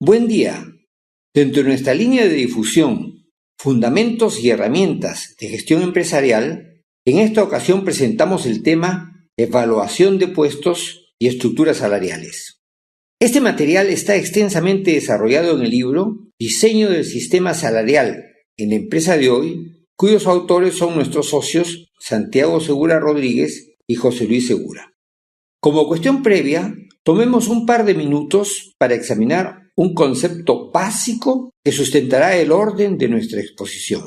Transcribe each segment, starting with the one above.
Buen día. Dentro de nuestra línea de difusión, Fundamentos y herramientas de gestión empresarial, en esta ocasión presentamos el tema Evaluación de puestos y estructuras salariales. Este material está extensamente desarrollado en el libro Diseño del sistema salarial en la empresa de hoy, cuyos autores son nuestros socios Santiago Segura Rodríguez y José Luis Segura. Como cuestión previa, tomemos un par de minutos para examinar un concepto básico que sustentará el orden de nuestra exposición.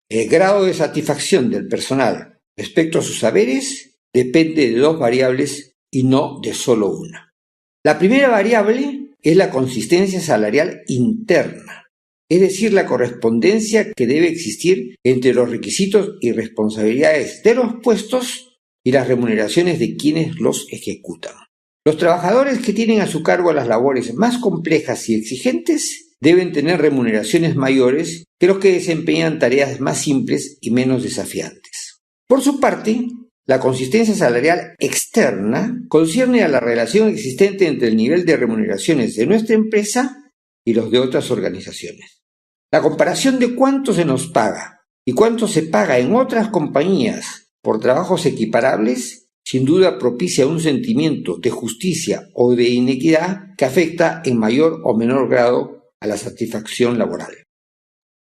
El grado de satisfacción del personal respecto a sus saberes depende de dos variables y no de solo una. La primera variable es la consistencia salarial interna, es decir, la correspondencia que debe existir entre los requisitos y responsabilidades de los puestos y las remuneraciones de quienes los ejecutan. Los trabajadores que tienen a su cargo las labores más complejas y exigentes deben tener remuneraciones mayores que los que desempeñan tareas más simples y menos desafiantes. Por su parte, la consistencia salarial externa concierne a la relación existente entre el nivel de remuneraciones de nuestra empresa y los de otras organizaciones. La comparación de cuánto se nos paga y cuánto se paga en otras compañías por trabajos equiparables sin duda propicia un sentimiento de justicia o de inequidad que afecta en mayor o menor grado a la satisfacción laboral.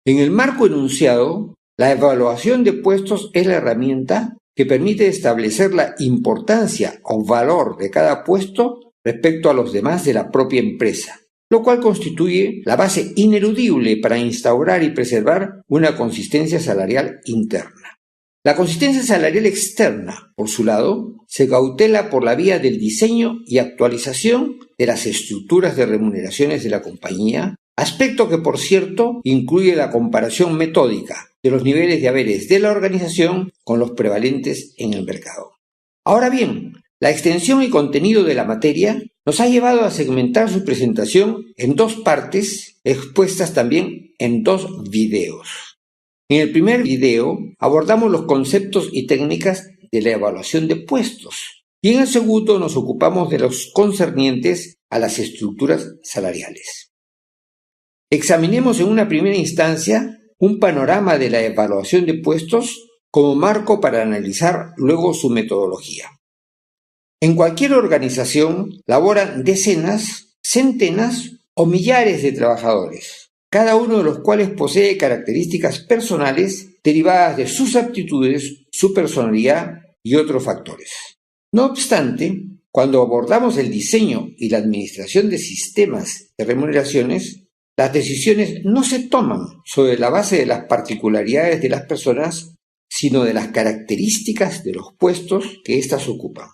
En el marco enunciado, la evaluación de puestos es la herramienta que permite establecer la importancia o valor de cada puesto respecto a los demás de la propia empresa, lo cual constituye la base ineludible para instaurar y preservar una consistencia salarial interna. La consistencia salarial externa, por su lado, se cautela por la vía del diseño y actualización de las estructuras de remuneraciones de la compañía, aspecto que, por cierto, incluye la comparación metódica de los niveles de haberes de la organización con los prevalentes en el mercado. Ahora bien, la extensión y contenido de la materia nos ha llevado a segmentar su presentación en dos partes, expuestas también en dos videos. En el primer video abordamos los conceptos y técnicas de la evaluación de puestos y en el segundo nos ocupamos de los concernientes a las estructuras salariales. Examinemos en una primera instancia un panorama de la evaluación de puestos como marco para analizar luego su metodología. En cualquier organización laboran decenas, centenas o millares de trabajadores, cada uno de los cuales posee características personales derivadas de sus aptitudes, su personalidad y otros factores. No obstante, cuando abordamos el diseño y la administración de sistemas de remuneraciones, las decisiones no se toman sobre la base de las particularidades de las personas, sino de las características de los puestos que éstas ocupan.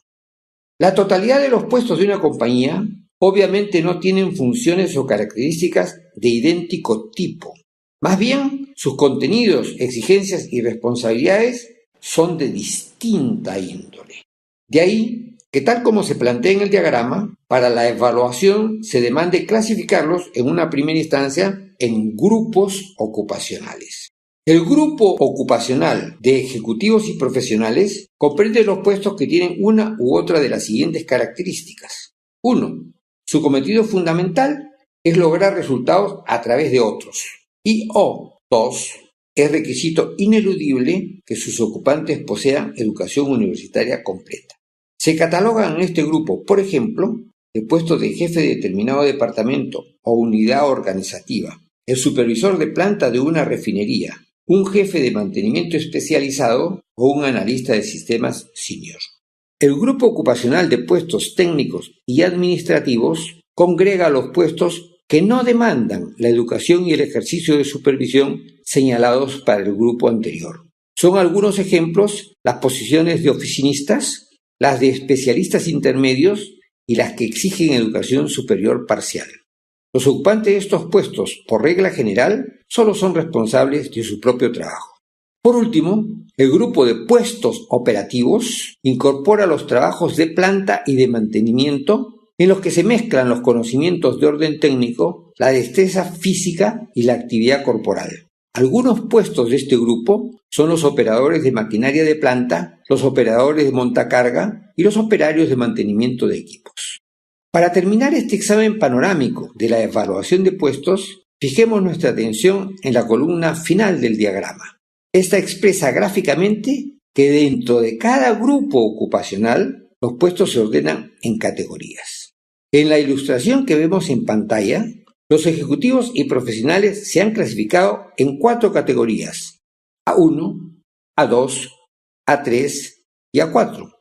La totalidad de los puestos de una compañía obviamente no tienen funciones o características de idéntico tipo. Más bien, sus contenidos, exigencias y responsabilidades son de distinta índole. De ahí que, tal como se plantea en el diagrama, para la evaluación se demande clasificarlos en una primera instancia en grupos ocupacionales. El grupo ocupacional de ejecutivos y profesionales comprende los puestos que tienen una u otra de las siguientes características. 1. Su cometido fundamental es lograr resultados a través de otros. Y 2. Es requisito ineludible que sus ocupantes posean educación universitaria completa. Se catalogan en este grupo, por ejemplo, el puesto de jefe de determinado departamento o unidad organizativa, el supervisor de planta de una refinería, un jefe de mantenimiento especializado o un analista de sistemas senior. El grupo ocupacional de puestos técnicos y administrativos congrega los puestos que no demandan la educación y el ejercicio de supervisión señalados para el grupo anterior. Son algunos ejemplos las posiciones de oficinistas, las de especialistas intermedios y las que exigen educación superior parcial. Los ocupantes de estos puestos, por regla general, solo son responsables de su propio trabajo. Por último, el grupo de puestos operativos incorpora los trabajos de planta y de mantenimiento en los que se mezclan los conocimientos de orden técnico, la destreza física y la actividad corporal. Algunos puestos de este grupo son los operadores de maquinaria de planta, los operadores de montacarga y los operarios de mantenimiento de equipos. Para terminar este examen panorámico de la evaluación de puestos, fijemos nuestra atención en la columna final del diagrama. Esta expresa gráficamente que dentro de cada grupo ocupacional los puestos se ordenan en categorías. En la ilustración que vemos en pantalla, los ejecutivos y profesionales se han clasificado en 4 categorías: A1, A2, A3 y A4.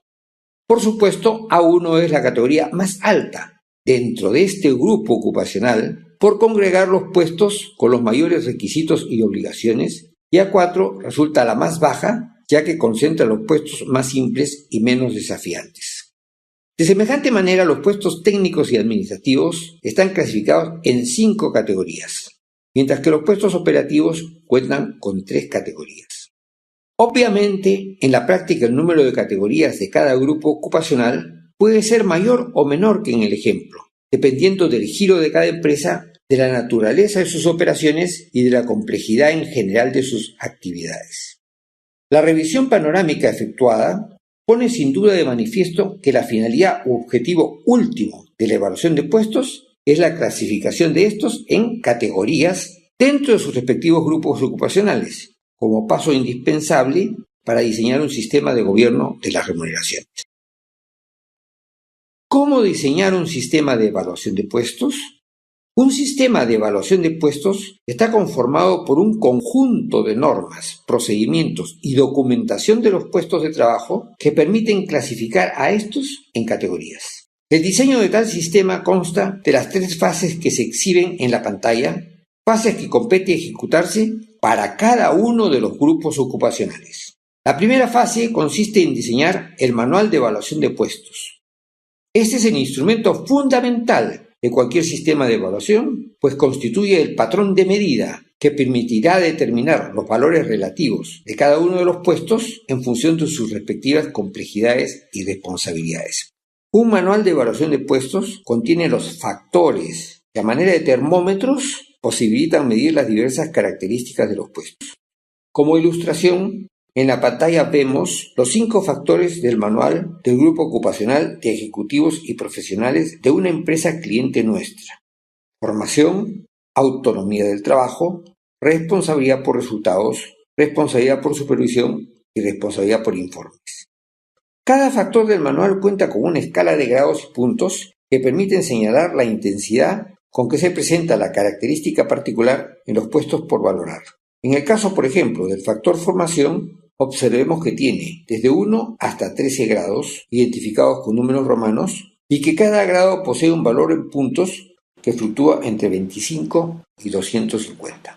Por supuesto, A1 es la categoría más alta dentro de este grupo ocupacional por congregar los puestos con los mayores requisitos y obligaciones, y A4 resulta la más baja, ya que concentra los puestos más simples y menos desafiantes. De semejante manera, los puestos técnicos y administrativos están clasificados en 5 categorías, mientras que los puestos operativos cuentan con 3 categorías. Obviamente, en la práctica el número de categorías de cada grupo ocupacional puede ser mayor o menor que en el ejemplo, dependiendo del giro de cada empresa, de la naturaleza de sus operaciones y de la complejidad en general de sus actividades. La revisión panorámica efectuada pone sin duda de manifiesto que la finalidad u objetivo último de la evaluación de puestos es la clasificación de estos en categorías dentro de sus respectivos grupos ocupacionales, como paso indispensable para diseñar un sistema de gobierno de las remuneraciones. ¿Cómo diseñar un sistema de evaluación de puestos? Un sistema de evaluación de puestos está conformado por un conjunto de normas, procedimientos y documentación de los puestos de trabajo que permiten clasificar a estos en categorías. El diseño de tal sistema consta de las 3 fases que se exhiben en la pantalla, fases que compete ejecutarse para cada uno de los grupos ocupacionales. La primera fase consiste en diseñar el manual de evaluación de puestos. Este es el instrumento fundamental de cualquier sistema de evaluación, pues constituye el patrón de medida que permitirá determinar los valores relativos de cada uno de los puestos en función de sus respectivas complejidades y responsabilidades. Un manual de evaluación de puestos contiene los factores que a manera de termómetros posibilitan medir las diversas características de los puestos. Como ilustración, en la pantalla vemos los 5 factores del manual del grupo ocupacional de ejecutivos y profesionales de una empresa cliente nuestra: formación, autonomía del trabajo, responsabilidad por resultados, responsabilidad por supervisión y responsabilidad por informes. Cada factor del manual cuenta con una escala de grados y puntos que permiten señalar la intensidad con que se presenta la característica particular en los puestos por valorar. En el caso, por ejemplo, del factor formación, observemos que tiene desde 1 hasta 13 grados, identificados con números romanos, y que cada grado posee un valor en puntos que fluctúa entre 25 y 250.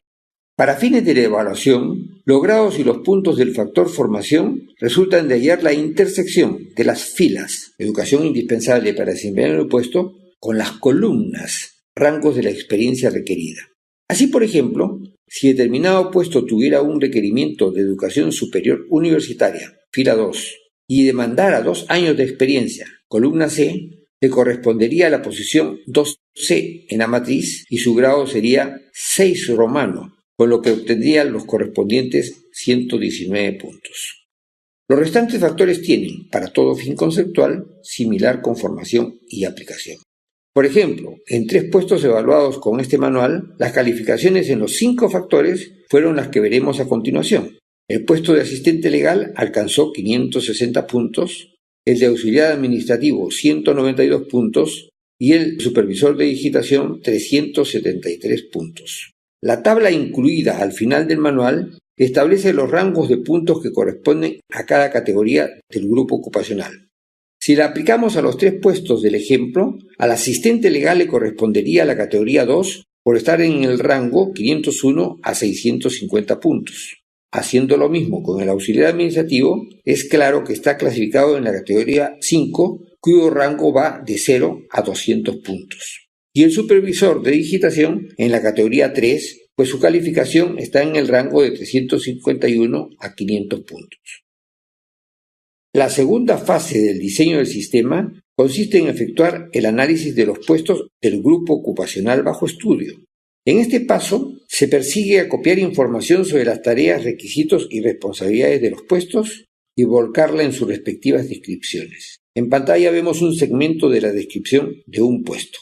Para fines de la evaluación, los grados y los puntos del factor formación resultan de hallar la intersección de las filas, educación indispensable para desempeñar el puesto, con las columnas, rangos de la experiencia requerida. Así, por ejemplo, si determinado puesto tuviera un requerimiento de educación superior universitaria, fila 2, y demandara 2 años de experiencia, columna C, le correspondería a la posición 2C en la matriz y su grado sería 6 romano, con lo que obtendría los correspondientes 119 puntos. Los restantes factores tienen, para todo fin conceptual, similar conformación y aplicación. Por ejemplo, en 3 puestos evaluados con este manual, las calificaciones en los 5 factores fueron las que veremos a continuación. El puesto de asistente legal alcanzó 560 puntos, el de auxiliar administrativo 192 puntos y el supervisor de digitación 373 puntos. La tabla incluida al final del manual establece los rangos de puntos que corresponden a cada categoría del grupo ocupacional. Si la aplicamos a los 3 puestos del ejemplo, al asistente legal le correspondería la categoría 2 por estar en el rango 501 a 650 puntos. Haciendo lo mismo con el auxiliar administrativo, es claro que está clasificado en la categoría 5, cuyo rango va de 0 a 200 puntos. Y el supervisor de digitación en la categoría 3, pues su calificación está en el rango de 351 a 500 puntos. La segunda fase del diseño del sistema consiste en efectuar el análisis de los puestos del grupo ocupacional bajo estudio. En este paso se persigue acopiar información sobre las tareas, requisitos y responsabilidades de los puestos y volcarla en sus respectivas descripciones. En pantalla vemos un segmento de la descripción de un puesto.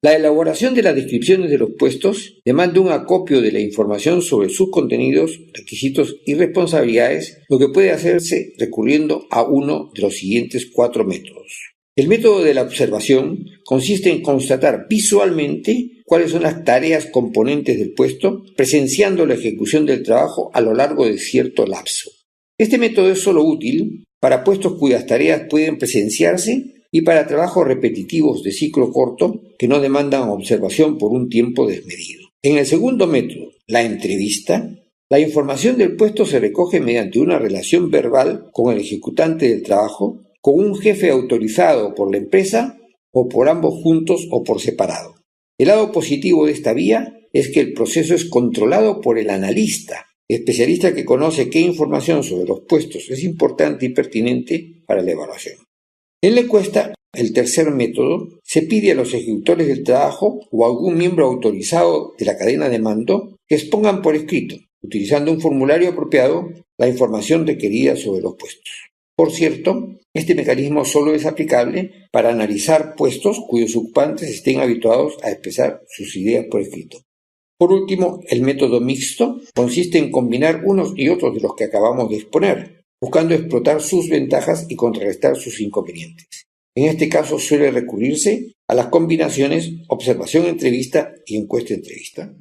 La elaboración de las descripciones de los puestos demanda un acopio de la información sobre sus contenidos, requisitos y responsabilidades, lo que puede hacerse recurriendo a uno de los siguientes 4 métodos. El método de la observación consiste en constatar visualmente cuáles son las tareas componentes del puesto, presenciando la ejecución del trabajo a lo largo de cierto lapso. Este método es solo útil para puestos cuyas tareas pueden presenciarse y para trabajos repetitivos de ciclo corto que no demandan observación por un tiempo desmedido. En el segundo método, la entrevista, la información del puesto se recoge mediante una relación verbal con el ejecutante del trabajo, con un jefe autorizado por la empresa o por ambos juntos o por separado. El lado positivo de esta vía es que el proceso es controlado por el analista, especialista que conoce qué información sobre los puestos es importante y pertinente para la evaluación. En la encuesta, el tercer método, se pide a los ejecutores del trabajo o a algún miembro autorizado de la cadena de mando que expongan por escrito, utilizando un formulario apropiado, la información requerida sobre los puestos. Por cierto, este mecanismo solo es aplicable para analizar puestos cuyos ocupantes estén habituados a expresar sus ideas por escrito. Por último, el método mixto consiste en combinar unos y otros de los que acabamos de exponer, buscando explotar sus ventajas y contrarrestar sus inconvenientes. En este caso suele recurrirse a las combinaciones observación-entrevista y encuesta-entrevista.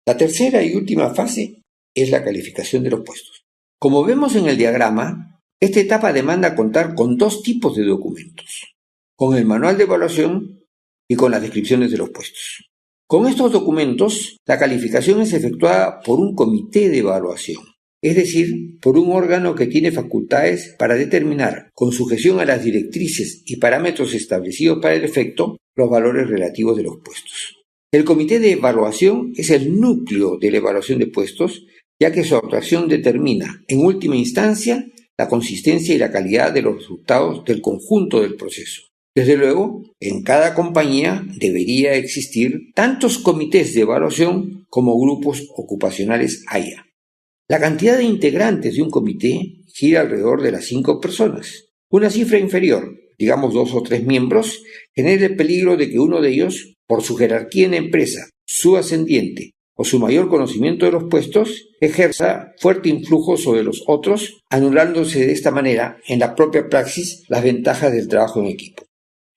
La tercera y última fase es la calificación de los puestos. Como vemos en el diagrama, esta etapa demanda contar con 2 tipos de documentos, con el manual de evaluación y con las descripciones de los puestos. Con estos documentos, la calificación es efectuada por un comité de evaluación, es decir, por un órgano que tiene facultades para determinar, con sujeción a las directrices y parámetros establecidos para el efecto, los valores relativos de los puestos. El comité de evaluación es el núcleo de la evaluación de puestos, ya que su actuación determina, en última instancia, la consistencia y la calidad de los resultados del conjunto del proceso. Desde luego, en cada compañía debería existir tantos comités de evaluación como grupos ocupacionales haya. La cantidad de integrantes de un comité gira alrededor de las 5 personas. Una cifra inferior, digamos 2 o 3 miembros, genera el peligro de que uno de ellos, por su jerarquía en la empresa, su ascendiente o su mayor conocimiento de los puestos, ejerza fuerte influjo sobre los otros, anulándose de esta manera en la propia praxis las ventajas del trabajo en equipo.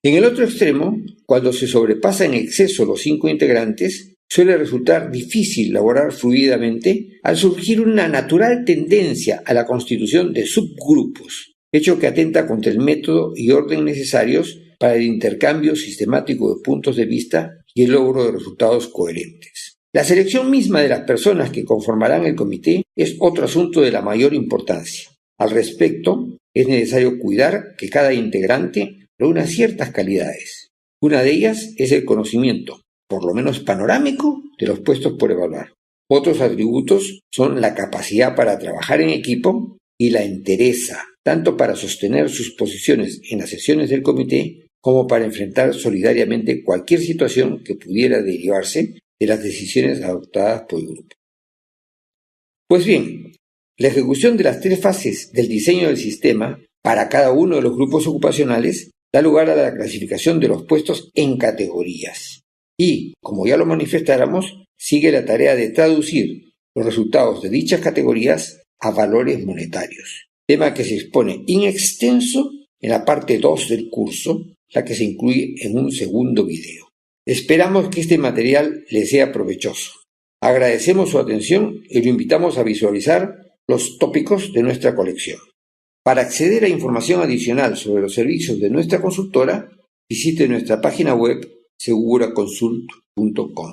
En el otro extremo, cuando se sobrepasa en exceso los 5 integrantes, suele resultar difícil laborar fluidamente al surgir una natural tendencia a la constitución de subgrupos, hecho que atenta contra el método y orden necesarios para el intercambio sistemático de puntos de vista y el logro de resultados coherentes. La selección misma de las personas que conformarán el comité es otro asunto de la mayor importancia. Al respecto, es necesario cuidar que cada integrante reúna ciertas calidades. Una de ellas es el conocimiento, por lo menos panorámico, de los puestos por evaluar. Otros atributos son la capacidad para trabajar en equipo y la entereza, tanto para sostener sus posiciones en las sesiones del comité como para enfrentar solidariamente cualquier situación que pudiera derivarse de las decisiones adoptadas por el grupo. Pues bien, la ejecución de las 3 fases del diseño del sistema para cada uno de los grupos ocupacionales da lugar a la clasificación de los puestos en categorías y, como ya lo manifestáramos, sigue la tarea de traducir los resultados de dichas categorías a valores monetarios, tema que se expone in extenso en la parte 2 del curso, la que se incluye en un segundo video. Esperamos que este material les sea provechoso. Agradecemos su atención y lo invitamos a visualizar los tópicos de nuestra colección. Para acceder a información adicional sobre los servicios de nuestra consultora, visite nuestra página web seguraconsult.com.